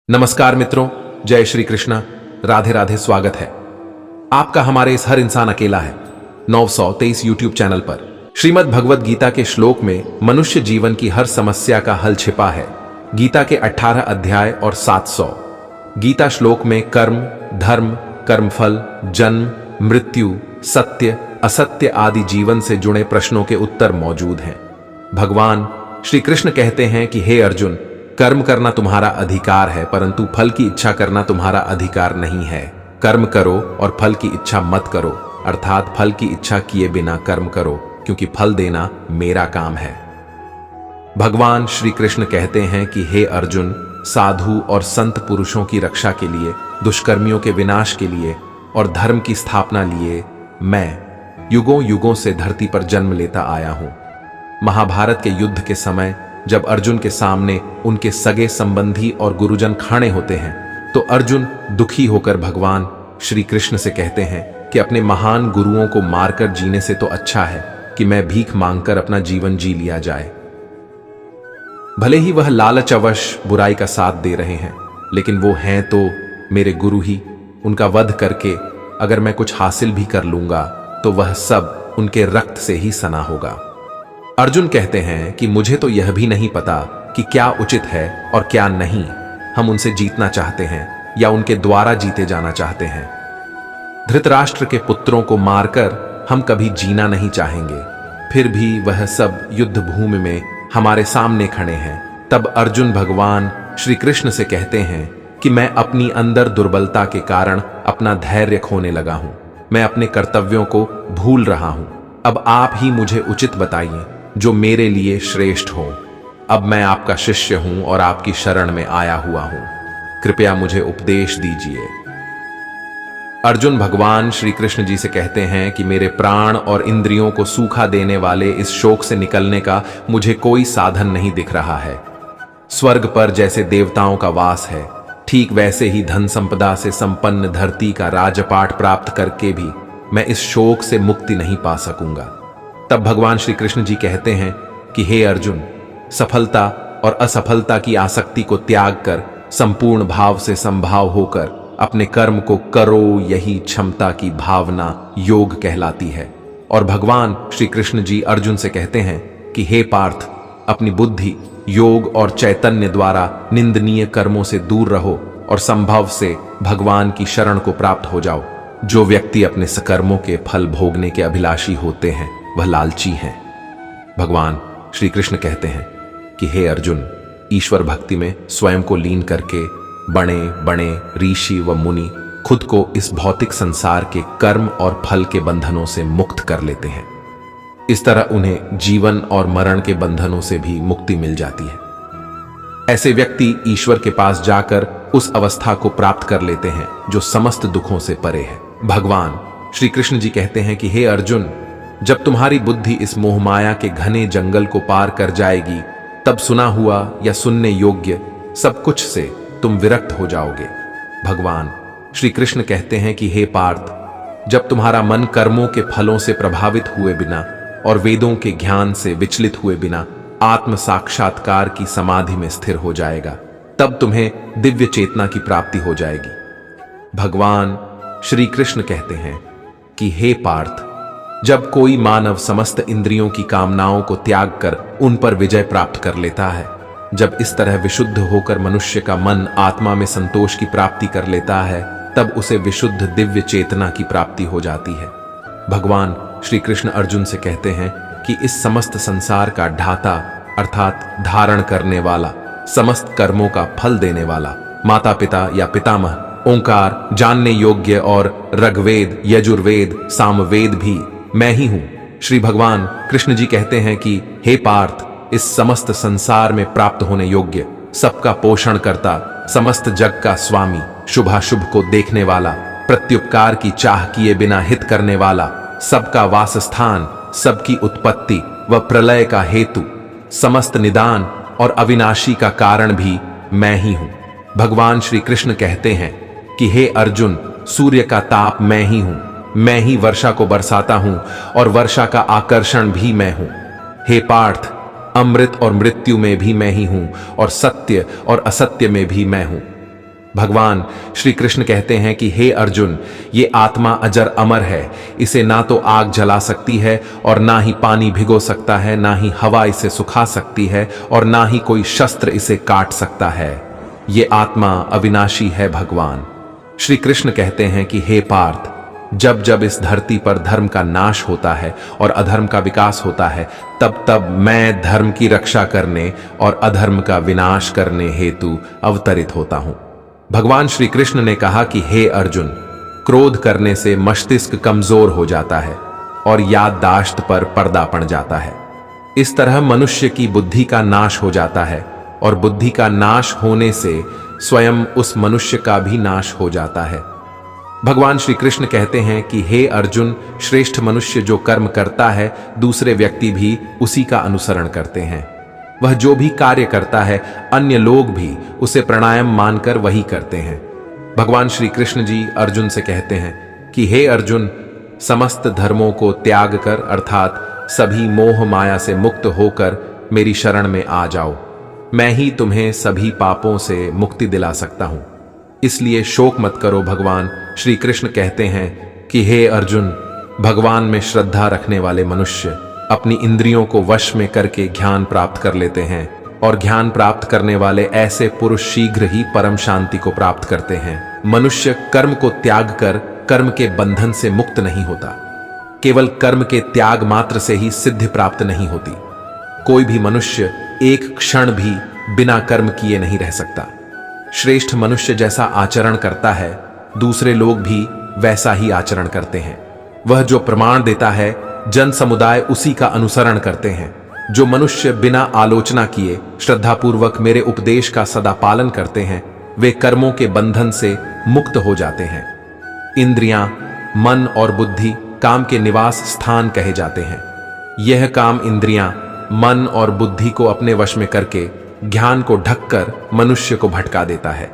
नमस्कार मित्रों, जय श्री कृष्णा, राधे राधे। स्वागत है आपका हमारे इस हर इंसान अकेला है 923 यूट्यूब चैनल पर। श्रीमद् भगवद गीता के श्लोक में मनुष्य जीवन की हर समस्या का हल छिपा है। गीता के 18 अध्याय और 700 गीता श्लोक में कर्म, धर्म, कर्मफल, जन्म, मृत्यु, सत्य, असत्य आदि जीवन से जुड़े प्रश्नों के उत्तर मौजूद हैं। भगवान श्री कृष्ण कहते हैं कि हे अर्जुन, कर्म करना तुम्हारा अधिकार है, परंतु फल की इच्छा करना तुम्हारा अधिकार नहीं है। कर्म करो और फल की इच्छा मत करो, अर्थात फल की इच्छा किए बिना कर्म करो, क्योंकि फल देना मेरा काम है। भगवान श्री कृष्ण कहते हैं कि हे अर्जुन, साधु और संत पुरुषों की रक्षा के लिए, दुष्कर्मियों के विनाश के लिए और धर्म की स्थापना लिए मैं युगों युगों से धरती पर जन्म लेता आया हूं। महाभारत के युद्ध के समय जब अर्जुन के सामने उनके सगे संबंधी और गुरुजन खड़े होते हैं, तो अर्जुन दुखी होकर भगवान श्री कृष्ण से कहते हैं कि अपने महान गुरुओं को मारकर जीने से तो अच्छा है कि मैं भीख मांगकर अपना जीवन जी लिया जाए। भले ही वह लालचवश बुराई का साथ दे रहे हैं, लेकिन वो हैं तो मेरे गुरु ही। उनका वध करके अगर मैं कुछ हासिल भी कर लूंगा तो वह सब उनके रक्त से ही सना होगा। अर्जुन कहते हैं कि मुझे तो यह भी नहीं पता कि क्या उचित है और क्या नहीं। हम उनसे जीतना चाहते हैं या उनके द्वारा जीते जाना चाहते हैं। धृतराष्ट्र के पुत्रों को मारकर हम कभी जीना नहीं चाहेंगे, फिर भी वह सब युद्ध भूमि में हमारे सामने खड़े हैं। तब अर्जुन भगवान श्री कृष्ण से कहते हैं कि मैं अपनी अंदर दुर्बलता के कारण अपना धैर्य खोने लगा हूं। मैं अपने कर्तव्यों को भूल रहा हूं। अब आप ही मुझे उचित बताइए जो मेरे लिए श्रेष्ठ हो। अब मैं आपका शिष्य हूं और आपकी शरण में आया हुआ हूं। कृपया मुझे उपदेश दीजिए। अर्जुन भगवान श्री कृष्ण जी से कहते हैं कि मेरे प्राण और इंद्रियों को सूखा देने वाले इस शोक से निकलने का मुझे कोई साधन नहीं दिख रहा है। स्वर्ग पर जैसे देवताओं का वास है, ठीक वैसे ही धन संपदा से संपन्न धरती का राजपाट प्राप्त करके भी मैं इस शोक से मुक्ति नहीं पा सकूंगा। तब भगवान श्री कृष्ण जी कहते हैं कि हे अर्जुन, सफलता और असफलता की आसक्ति को त्याग कर संपूर्ण भाव से संभाव होकर अपने कर्म को करो, यही क्षमता की भावना योग कहलाती है। और भगवान श्री कृष्ण जी अर्जुन से कहते हैं कि हे पार्थ, अपनी बुद्धि, योग और चैतन्य द्वारा निंदनीय कर्मों से दूर रहो और संभव से भगवान की शरण को प्राप्त हो जाओ। जो व्यक्ति अपने सकर्मों के फल भोगने के अभिलाषी होते हैं वह लालची हैं। भगवान श्री कृष्ण कहते हैं कि हे अर्जुन, ईश्वर भक्ति में स्वयं को लीन करके बड़े बड़े ऋषि व मुनि खुद को इस भौतिक संसार के कर्म और फल के बंधनों से मुक्त कर लेते हैं। इस तरह उन्हें जीवन और मरण के बंधनों से भी मुक्ति मिल जाती है। ऐसे व्यक्ति ईश्वर के पास जाकर उस अवस्था को प्राप्त कर लेते हैं जो समस्त दुखों से परे है। भगवान श्री कृष्ण जी कहते हैं कि हे अर्जुन, जब तुम्हारी बुद्धि इस मोहमाया के घने जंगल को पार कर जाएगी, तब सुना हुआ या सुनने योग्य सब कुछ से तुम विरक्त हो जाओगे। भगवान श्री कृष्ण कहते हैं कि हे पार्थ, जब तुम्हारा मन कर्मों के फलों से प्रभावित हुए बिना और वेदों के ज्ञान से विचलित हुए बिना आत्म साक्षात्कार की समाधि में स्थिर हो जाएगा, तब तुम्हें दिव्य चेतना की प्राप्ति हो जाएगी। भगवान श्री कृष्ण कहते हैं कि हे पार्थ, जब कोई मानव समस्त इंद्रियों की कामनाओं को त्याग कर उन पर विजय प्राप्त कर लेता है, जब इस तरह विशुद्ध होकर मनुष्य का मन आत्मा में संतोष की प्राप्ति कर लेता है, तब उसे विशुद्ध दिव्य चेतना की प्राप्ति हो जाती है। भगवान श्री कृष्ण अर्जुन से कहते हैं कि इस समस्त संसार का ढाता अर्थात धारण करने वाला, समस्त कर्मों का फल देने वाला, माता पिता या पितामह, ओंकार, जानने योग्य और ऋग्वेद, यजुर्वेद, सामवेद भी मैं ही हूं। श्री भगवान कृष्ण जी कहते हैं कि हे पार्थ, इस समस्त संसार में प्राप्त होने योग्य, सबका पोषण करता, समस्त जग का स्वामी, शुभाशुभ को देखने वाला, प्रत्युपकार की चाह किए बिना हित करने वाला, सबका वासस्थान, सबकी उत्पत्ति व प्रलय का हेतु, समस्त निदान और अविनाशी का कारण भी मैं ही हूं। भगवान श्री कृष्ण कहते हैं कि हे अर्जुन, सूर्य का ताप मैं ही हूं। मैं ही वर्षा को बरसाता हूं और वर्षा का आकर्षण भी मैं हूं। हे पार्थ, अमृत और मृत्यु में भी मैं ही हूं और सत्य और असत्य में भी मैं हूं। भगवान श्री कृष्ण कहते हैं कि हे अर्जुन, ये आत्मा अजर अमर है, इसे ना तो आग जला सकती है और ना ही पानी भिगो सकता है, ना ही हवा इसे सुखा सकती है और ना ही कोई शस्त्र इसे काट सकता है। ये आत्मा अविनाशी है। भगवान श्री कृष्ण कहते हैं कि हे पार्थ, जब जब इस धरती पर धर्म का नाश होता है और अधर्म का विकास होता है, तब तब मैं धर्म की रक्षा करने और अधर्म का विनाश करने हेतु अवतरित होता हूं। भगवान श्री कृष्ण ने कहा कि हे अर्जुन, क्रोध करने से मस्तिष्क कमजोर हो जाता है और याददाश्त पर पर्दा पड़ जाता है। इस तरह मनुष्य की बुद्धि का नाश हो जाता है और बुद्धि का नाश होने से स्वयं उस मनुष्य का भी नाश हो जाता है। भगवान श्री कृष्ण कहते हैं कि हे अर्जुन, श्रेष्ठ मनुष्य जो कर्म करता है, दूसरे व्यक्ति भी उसी का अनुसरण करते हैं। वह जो भी कार्य करता है, अन्य लोग भी उसे प्राणायाम मानकर वही करते हैं। भगवान श्री कृष्ण जी अर्जुन से कहते हैं कि हे अर्जुन, समस्त धर्मों को त्याग कर अर्थात सभी मोह माया से मुक्त होकर मेरी शरण में आ जाओ। मैं ही तुम्हें सभी पापों से मुक्ति दिला सकता हूं, इसलिए शोक मत करो। भगवान श्री कृष्ण कहते हैं कि हे अर्जुन, भगवान में श्रद्धा रखने वाले मनुष्य अपनी इंद्रियों को वश में करके ज्ञान प्राप्त कर लेते हैं और ज्ञान प्राप्त करने वाले ऐसे पुरुष शीघ्र ही परम शांति को प्राप्त करते हैं। मनुष्य कर्म को त्याग कर कर्म के बंधन से मुक्त नहीं होता। केवल कर्म के त्याग मात्र से ही सिद्धि प्राप्त नहीं होती। कोई भी मनुष्य एक क्षण भी बिना कर्म किए नहीं रह सकता। श्रेष्ठ मनुष्य जैसा आचरण करता है, दूसरे लोग भी वैसा ही आचरण करते हैं। वह जो प्रमाण देता है, जन समुदाय उसी का अनुसरण करते हैं। जो मनुष्य बिना आलोचना किए श्रद्धापूर्वक मेरे उपदेश का सदा पालन करते हैं, वे कर्मों के बंधन से मुक्त हो जाते हैं। इंद्रियां, मन और बुद्धि काम के निवास स्थान कहे जाते हैं। यह काम इंद्रियां, मन और बुद्धि को अपने वश में करके ज्ञान को ढककर मनुष्य को भटका देता है।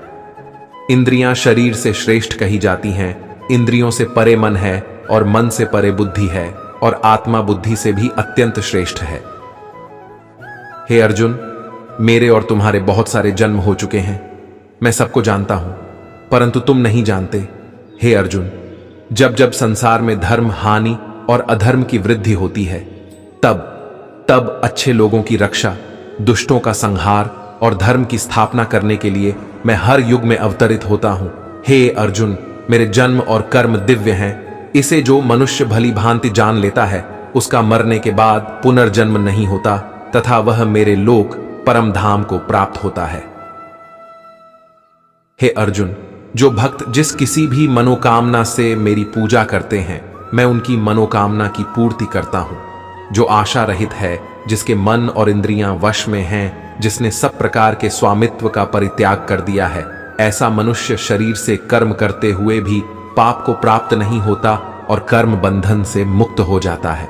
इंद्रियां शरीर से श्रेष्ठ कही जाती हैं। इंद्रियों से परे मन है और मन से परे बुद्धि है और आत्मा बुद्धि से भी अत्यंत श्रेष्ठ है। हे अर्जुन, मेरे और तुम्हारे बहुत सारे जन्म हो चुके हैं, मैं सबको जानता हूं, परंतु तुम नहीं जानते। हे अर्जुन, जब जब संसार में धर्म हानि और अधर्म की वृद्धि होती है, तब तब अच्छे लोगों की रक्षा, दुष्टों का संहार और धर्म की स्थापना करने के लिए मैं हर युग में अवतरित होता हूं। हे अर्जुन, मेरे जन्म और कर्म दिव्य हैं। इसे जो मनुष्य भली भांति जान लेता है, उसका मरने के बाद पुनर्जन्म नहीं होता तथा वह मेरे लोक परम धाम को प्राप्त होता है। हे अर्जुन, जो भक्त जिस किसी भी मनोकामना से मेरी पूजा करते हैं, मैं उनकी मनोकामना की पूर्ति करता हूं। जो आशा रहित है, जिसके मन और इंद्रियां वश में हैं, जिसने सब प्रकार के स्वामित्व का परित्याग कर दिया है, ऐसा मनुष्य शरीर से कर्म करते हुए भी पाप को प्राप्त नहीं होता और कर्म बंधन से मुक्त हो जाता है।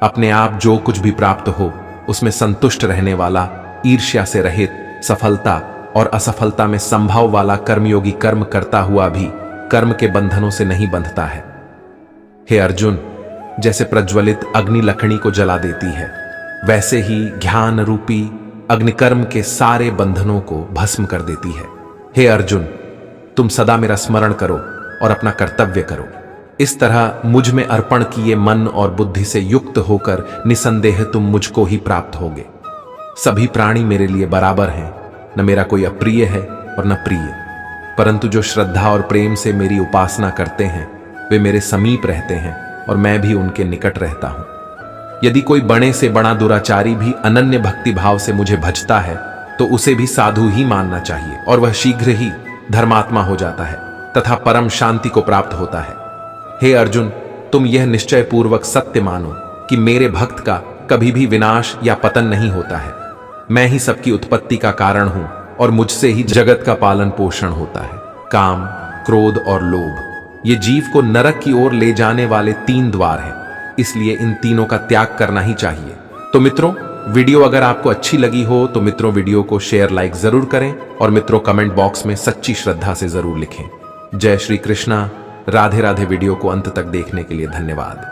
अपने आप जो कुछ भी प्राप्त हो, उसमें संतुष्ट रहने वाला, ईर्ष्या से रहित, सफलता और असफलता में संभव वाला कर्मयोगी कर्म करता हुआ भी कर्म के बंधनों से नहीं बंधता है। हे अर्जुन, जैसे प्रज्वलित अग्नि लकड़ी को जला देती है, वैसे ही ज्ञान रूपी अग्निकर्म के सारे बंधनों को भस्म कर देती है। हे अर्जुन, तुम सदा मेरा स्मरण करो और अपना कर्तव्य करो। इस तरह मुझ में अर्पण किए मन और बुद्धि से युक्त होकर निसंदेह तुम मुझको ही प्राप्त होगे। सभी प्राणी मेरे लिए बराबर हैं, न मेरा कोई अप्रिय है और न प्रिय, परंतु जो श्रद्धा और प्रेम से मेरी उपासना करते हैं, वे मेरे समीप रहते हैं और मैं भी उनके निकट रहता हूं। यदि कोई बड़े से बड़ा दुराचारी भी अनन्य भक्ति भाव से मुझे भजता है, तो उसे भी साधु ही मानना चाहिए और वह शीघ्र ही धर्मात्मा हो जाता है तथा परम शांति को प्राप्त होता है। हे अर्जुन, तुम यह निश्चय पूर्वक सत्य मानो कि मेरे भक्त का कभी भी विनाश या पतन नहीं होता है। मैं ही सबकी उत्पत्ति का कारण हूं और मुझसे ही जगत का पालन पोषण होता है। काम, क्रोध और लोभ ये जीव को नरक की ओर ले जाने वाले 3 द्वार हैं, इसलिए इन तीनों का त्याग करना ही चाहिए। तो मित्रों, वीडियो अगर आपको अच्छी लगी हो तो मित्रों वीडियो को शेयर लाइक जरूर करें और मित्रों कमेंट बॉक्स में सच्ची श्रद्धा से जरूर लिखें। जय श्री कृष्णा। राधे राधे। वीडियो को अंत तक देखने के लिए धन्यवाद।